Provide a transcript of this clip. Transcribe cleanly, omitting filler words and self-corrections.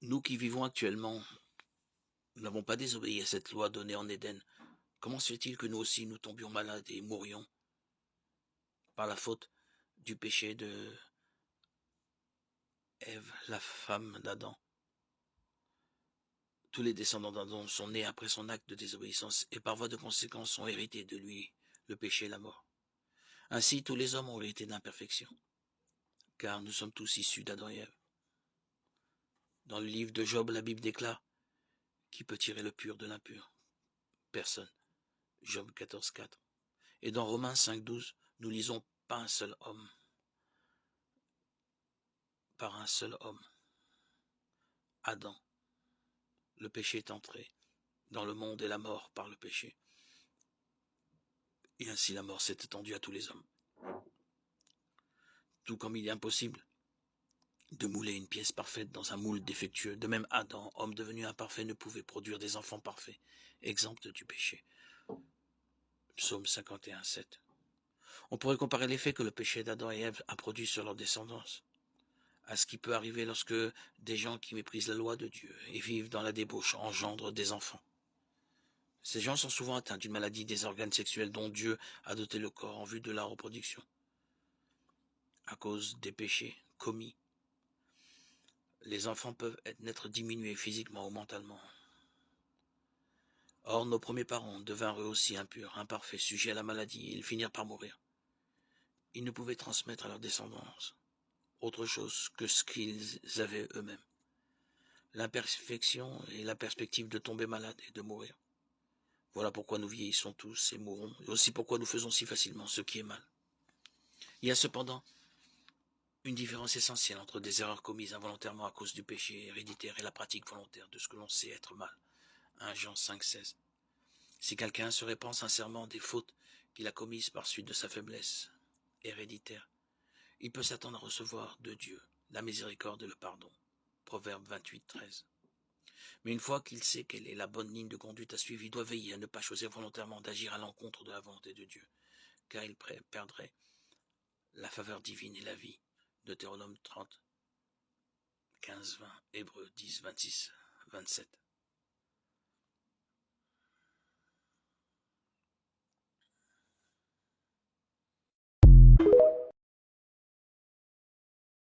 Nous qui vivons actuellement, nous n'avons pas désobéi à cette loi donnée en Éden. Comment se fait-il que nous aussi nous tombions malades et mourions par la faute du péché de Ève, la femme d'Adam? Tous les descendants d'Adam sont nés après son acte de désobéissance et par voie de conséquence ont hérité de lui le péché et la mort. Ainsi, tous les hommes ont hérité d'imperfection, car nous sommes tous issus d'Adam et Ève. Dans le livre de Job, la Bible déclare: qui peut tirer le pur de l'impur? Personne. Job 14,4. Et dans Romains 5,12, nous lisons: pas un seul homme, par un seul homme, Adam, le péché est entré dans le monde et la mort par le péché. Et ainsi la mort s'est étendue à tous les hommes. Tout comme il est impossible de mouler une pièce parfaite dans un moule défectueux, de même Adam, homme devenu imparfait, ne pouvait produire des enfants parfaits, exempts du péché. Psaume 51,7. On pourrait comparer l'effet que le péché d'Adam et Ève a produit sur leur descendance à ce qui peut arriver lorsque des gens qui méprisent la loi de Dieu et vivent dans la débauche engendrent des enfants. Ces gens sont souvent atteints d'une maladie des organes sexuels dont Dieu a doté le corps en vue de la reproduction. À cause des péchés commis, les enfants peuvent naître diminués physiquement ou mentalement. Or, nos premiers parents devinrent eux aussi impurs, imparfaits, sujets à la maladie, et ils finirent par mourir. Ils ne pouvaient transmettre à leur descendance autre chose que ce qu'ils avaient eux-mêmes: l'imperfection et la perspective de tomber malade et de mourir. Voilà pourquoi nous vieillissons tous et mourons, et aussi pourquoi nous faisons si facilement ce qui est mal. Il y a cependant une différence essentielle entre des erreurs commises involontairement à cause du péché héréditaire et la pratique volontaire de ce que l'on sait être mal. 1 Jean 5,16. Si quelqu'un se répand sincèrement des fautes qu'il a commises par suite de sa faiblesse héréditaire, il peut s'attendre à recevoir de Dieu la miséricorde et le pardon. Proverbe 28,13. Mais une fois qu'il sait quelle est la bonne ligne de conduite à suivre, il doit veiller à ne pas choisir volontairement d'agir à l'encontre de la volonté de Dieu, car il perdrait la faveur divine et la vie. Deutéronome 30, 15, 20, Hébreux 10, 26, 27.